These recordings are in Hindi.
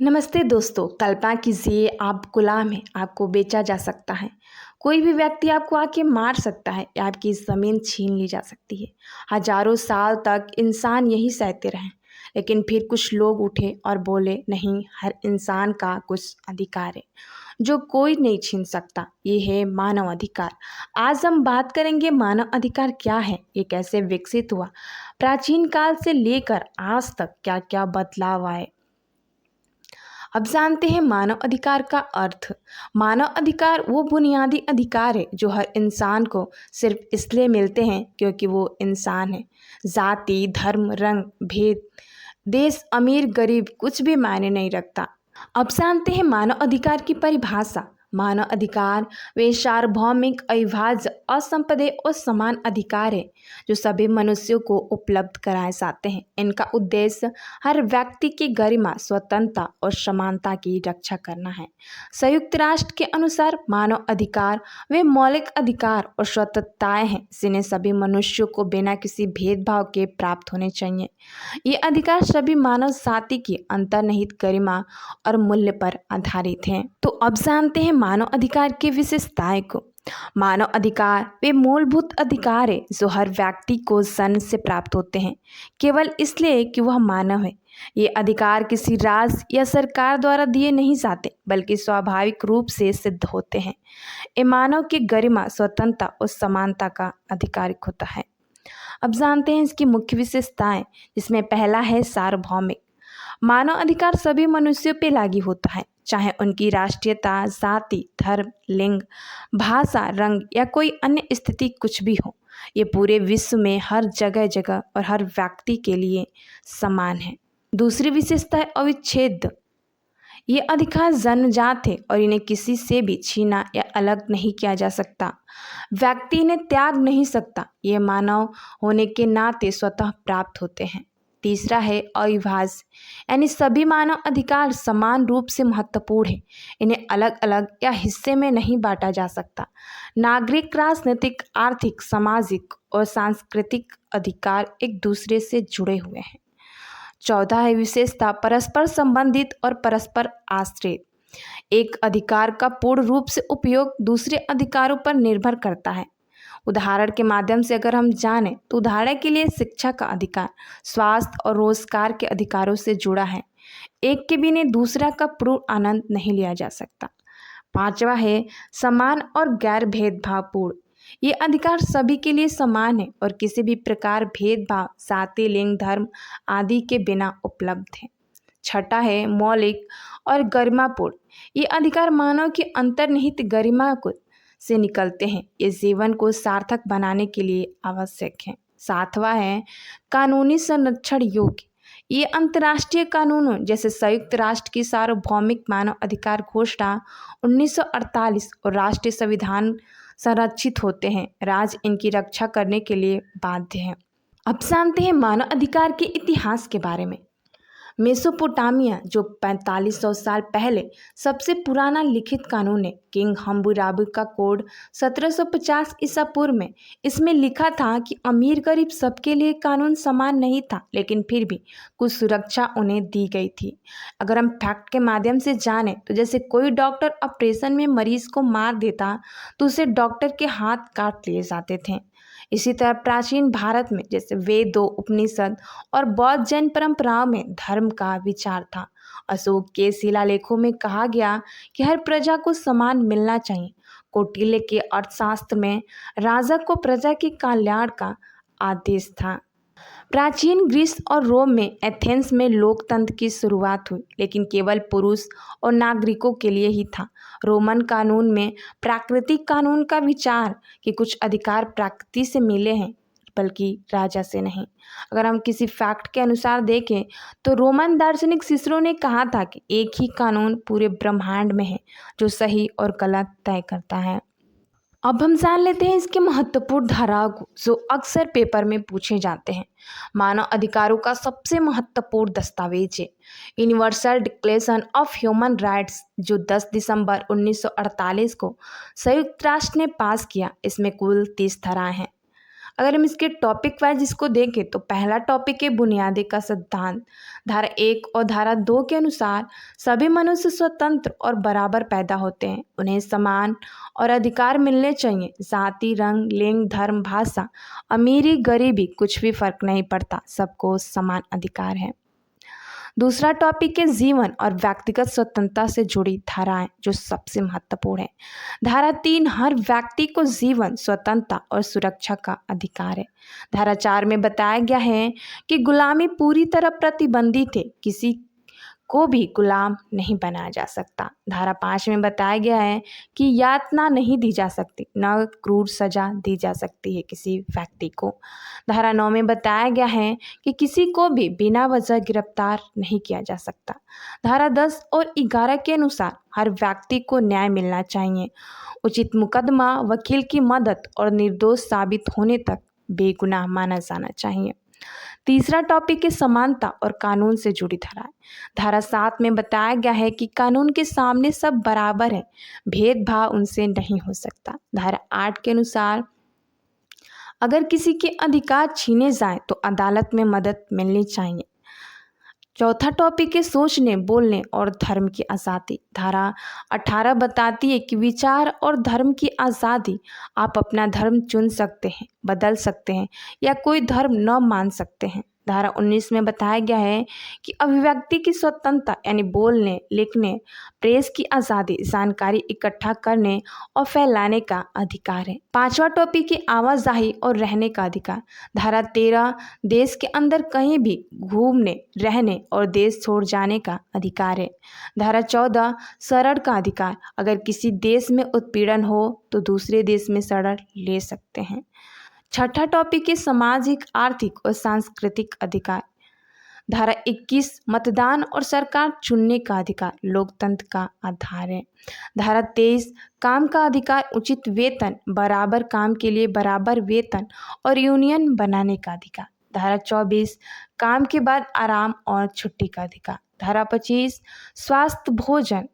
नमस्ते दोस्तों, कल्पना कीजिए आप गुलाम हैं, आपको बेचा जा सकता है। कोई भी व्यक्ति आपको आके मार सकता है या आपकी ज़मीन छीन ली जा सकती है। हजारों साल तक इंसान यही सहते रहे, लेकिन फिर कुछ लोग उठे और बोले नहीं, हर इंसान का कुछ अधिकार है जो कोई नहीं छीन सकता। ये है मानव अधिकार। आज हम बात करेंगे मानव अधिकार क्या है, ये कैसे विकसित हुआ, प्राचीन काल से लेकर आज तक क्या क्या बदलाव आए। अब जानते हैं मानव अधिकार का अर्थ। मानव अधिकार वो बुनियादी अधिकार है जो हर इंसान को सिर्फ इसलिए मिलते हैं क्योंकि वो इंसान है। जाति, धर्म, रंग, भेद, देश, अमीर, गरीब कुछ भी मायने नहीं रखता। अब जानते हैं मानव अधिकार की परिभाषा। मानव अधिकार वे सार्वभौमिक, अविभाज्य, असंपदेय और समान अधिकार है जो सभी मनुष्यों को उपलब्ध कराए जाते हैं। इनका उद्देश्य हर व्यक्ति की गरिमा, स्वतंत्रता और समानता की रक्षा करना है। संयुक्त राष्ट्र के अनुसार मानव अधिकार वे मौलिक अधिकार और स्वतंत्रताएं हैं जिन्हें सभी मनुष्यों को बिना किसी भेदभाव के प्राप्त होने चाहिए। ये अधिकार सभी मानव जाति की अंतर्निहित गरिमा और मूल्य पर आधारित हैं। तो अब जानते हैं मानव अधिकार की विशेषताएं को। मानव अधिकार वे मूलभूत अधिकार है जो हर व्यक्ति को जन्म से प्राप्त होते हैं, केवल इसलिए कि वह मानव है। ये अधिकार किसी राज्य या सरकार द्वारा दिए नहीं जाते, बल्कि स्वाभाविक रूप से सिद्ध होते हैं। ये मानव की गरिमा, स्वतंत्रता और समानता का अधिकार होता है। अब जानते हैं इसकी मुख्य विशेषताएं, जिसमें पहला है सार्वभौमिक। मानव अधिकार सभी मनुष्यों पे लागू होता है, चाहे उनकी राष्ट्रीयता, जाति, धर्म, लिंग, भाषा, रंग या कोई अन्य स्थिति कुछ भी हो। ये पूरे विश्व में हर जगह जगह और हर व्यक्ति के लिए समान है। दूसरी विशेषता है अविच्छेद्य। ये अधिकार जन्मजात है और इन्हें किसी से भी छीना या अलग नहीं किया जा सकता। व्यक्ति इन्हें त्याग नहीं सकता। ये मानव होने के नाते स्वतः प्राप्त होते हैं। तीसरा है अविभाज्य, यानी सभी मानव अधिकार समान रूप से महत्वपूर्ण है। इन्हें अलग अलग या हिस्से में नहीं बांटा जा सकता। नागरिक, राजनीतिक, आर्थिक, सामाजिक और सांस्कृतिक अधिकार एक दूसरे से जुड़े हुए हैं। चौथा है विशेषता परस्पर संबंधित और परस्पर आश्रित। एक अधिकार का पूर्ण रूप से उपयोग दूसरे अधिकारों पर निर्भर करता है। उदाहरण के माध्यम से अगर हम जानें तो उदाहरण के लिए शिक्षा का अधिकार स्वास्थ्य और रोजगार के अधिकारों से जुड़ा है। एक के बिना दूसरा का पूर्ण आनंद नहीं लिया जा सकता। पांचवा है समान और गैर भेदभावपूर्ण। ये अधिकार सभी के लिए समान है और किसी भी प्रकार भेदभाव, जाति, लिंग, धर्म आदि के बिना उपलब्ध है। छठा है मौलिक और गरिमापूर्ण। ये अधिकार मानव की अंतर्निहित गरिमा को से निकलते हैं। ये जीवन को सार्थक बनाने के लिए आवश्यक है। सातवां है कानूनी संरक्षण योग्य। ये अंतर्राष्ट्रीय कानूनों जैसे संयुक्त राष्ट्र की सार्वभौमिक मानव अधिकार घोषणा 1948 और राष्ट्रीय संविधान संरक्षित होते हैं। राज्य इनकी रक्षा करने के लिए बाध्य हैं। अब जानते हैं मानव अधिकार के इतिहास के बारे में। मेसोपोटामिया, जो 4500 साल पहले सबसे पुराना लिखित कानून है, किंग हम्मुराबी का कोड 1750 ईसा पूर्व में। इसमें लिखा था कि अमीर गरीब सबके लिए कानून समान नहीं था, लेकिन फिर भी कुछ सुरक्षा उन्हें दी गई थी। अगर हम फैक्ट के माध्यम से जानें तो जैसे कोई डॉक्टर ऑपरेशन में मरीज को मार देता तो उसे डॉक्टर के हाथ काट लिए जाते थे। इसी तरह प्राचीन भारत में जैसे वेदों, उपनिषद और बौद्ध जैन परंपराओं में धर्म का विचार था। अशोक के शिलालेखों में कहा गया कि हर प्रजा को समान मिलना चाहिए। कौटिल्य के अर्थशास्त्र में राजा को प्रजा के कल्याण का आदेश था। प्राचीन ग्रीस और रोम में एथेंस में लोकतंत्र की शुरुआत हुई, लेकिन केवल पुरुष और नागरिकों के लिए ही था। रोमन कानून में प्राकृतिक कानून का विचार कि कुछ अधिकार प्रकृति से मिले हैं बल्कि राजा से नहीं। अगर हम किसी फैक्ट के अनुसार देखें तो रोमन दार्शनिक सिसरो ने कहा था कि एक ही कानून पूरे ब्रह्मांड में है जो सही और गलत तय करता है। अब हम जान लेते हैं इसके महत्वपूर्ण धाराओं को जो अक्सर पेपर में पूछे जाते हैं। मानव अधिकारों का सबसे महत्वपूर्ण दस्तावेज है universal declaration of human rights, जो 10 दिसंबर 1948 को संयुक्त राष्ट्र ने पास किया। इसमें कुल 30 धाराएं हैं। अगर हम इसके टॉपिक वाइज इसको देखें तो पहला टॉपिक है बुनियादी का सिद्धांत। धारा 1 और धारा 2 के अनुसार सभी मनुष्य स्वतंत्र और बराबर पैदा होते हैं, उन्हें समान और अधिकार मिलने चाहिए। जाति, रंग, लिंग, धर्म, भाषा, अमीरी, गरीबी कुछ भी फर्क नहीं पड़ता, सबको समान अधिकार है। दूसरा टॉपिक है जीवन और व्यक्तिगत स्वतंत्रता से जुड़ी धाराएं, जो सबसे महत्वपूर्ण है। धारा 3 हर व्यक्ति को जीवन, स्वतंत्रता और सुरक्षा का अधिकार है। धारा 4 में बताया गया है कि गुलामी पूरी तरह प्रतिबंधित है, किसी को भी गुलाम नहीं बनाया जा सकता। धारा 5 में बताया गया है कि यातना नहीं दी जा सकती, न क्रूर सजा दी जा सकती है किसी व्यक्ति को। धारा 9 में बताया गया है कि किसी को भी बिना वजह गिरफ्तार नहीं किया जा सकता। धारा 10 और 11 के अनुसार हर व्यक्ति को न्याय मिलना चाहिए, उचित मुकदमा, वकील की मदद और निर्दोष साबित होने तक बेगुनाह माना जाना चाहिए। तीसरा टॉपिक है समानता और कानून से जुड़ी धाराएं। धारा 7 में बताया गया है कि कानून के सामने सब बराबर हैं, भेदभाव उनसे नहीं हो सकता। धारा 8 के अनुसार अगर किसी के अधिकार छीने जाए तो अदालत में मदद मिलनी चाहिए। चौथा टॉपिक है सोचने, बोलने और धर्म की आज़ादी। धारा 18 बताती है कि विचार और धर्म की आज़ादी, आप अपना धर्म चुन सकते हैं, बदल सकते हैं या कोई धर्म न मान सकते हैं। धारा 19 में बताया गया है कि अभिव्यक्ति की स्वतंत्रता यानी बोलने, लिखने, प्रेस की आज़ादी, जानकारी इकट्ठा करने और फैलाने का अधिकार है। पांचवा टॉपिक है आवाजाही और रहने का अधिकार। धारा 13 देश के अंदर कहीं भी घूमने, रहने और देश छोड़ जाने का अधिकार है। धारा 14 शरण का अधिकार, अगर किसी देश में उत्पीड़न हो तो दूसरे देश में शरण ले सकते हैं। छठा टॉपिक है सामाजिक, आर्थिक और सांस्कृतिक अधिकार। धारा 21 मतदान और सरकार चुनने का अधिकार लोकतंत्र का आधार है। धारा 23 काम का अधिकार, उचित वेतन, बराबर काम के लिए बराबर वेतन और यूनियन बनाने का अधिकार। धारा 24 काम के बाद आराम और छुट्टी का अधिकार। धारा 25 स्वास्थ्य, भोजन,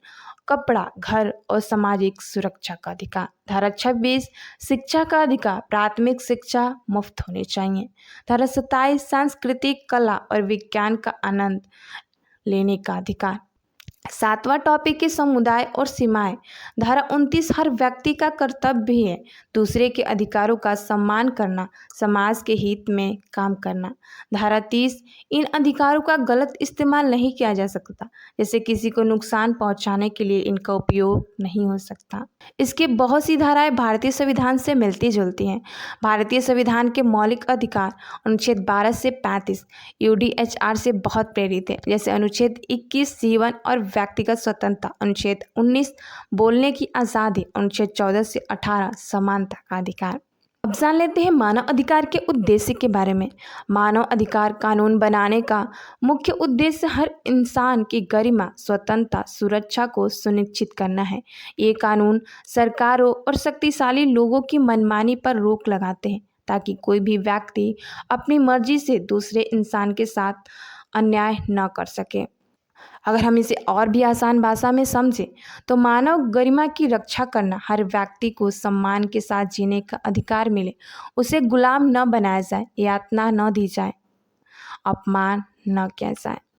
कपड़ा, घर और सामाजिक सुरक्षा का अधिकार। धारा 26 शिक्षा का अधिकार, प्राथमिक शिक्षा मुफ्त होनी चाहिए। धारा 27 सांस्कृतिक, कला और विज्ञान का आनंद लेने का अधिकार। सातवां टॉपिक है समुदाय और सीमाएं। धारा 29 हर व्यक्ति का कर्तव्य है दूसरे के अधिकारों का सम्मान करना, समाज के हित में काम करना। धारा 30 इन अधिकारों का गलत इस्तेमाल नहीं किया जा सकता, जैसे किसी को नुकसान पहुंचाने के लिए इनका उपयोग नहीं हो सकता। इसके बहुत सी धाराएं भारतीय संविधान से मिलती जुलती हैं। भारतीय संविधान के मौलिक अधिकार अनुच्छेद 12 से 35 यूडीएचआर से बहुत प्रेरित है, जैसे अनुच्छेद 21 जीवन और व्यक्तिगत स्वतंत्रता, अनुच्छेद 19 बोलने की आज़ादी, अनुच्छेद 14 से 18 समानता का अधिकार। अब जान लेते हैं मानव अधिकार के उद्देश्य के बारे में। मानव अधिकार कानून बनाने का मुख्य उद्देश्य हर इंसान की गरिमा, स्वतंत्रता, सुरक्षा को सुनिश्चित करना है। ये कानून सरकारों और शक्तिशाली लोगों की मनमानी पर रोक लगाते हैं, ताकि कोई भी व्यक्ति अपनी मर्जी से दूसरे इंसान के साथ अन्याय न कर सके। अगर हम इसे और भी आसान भाषा में समझें तो मानव गरिमा की रक्षा करना, हर व्यक्ति को सम्मान के साथ जीने का अधिकार मिले, उसे गुलाम न बनाया जाए, यातना न दी जाए, अपमान न किया जाए।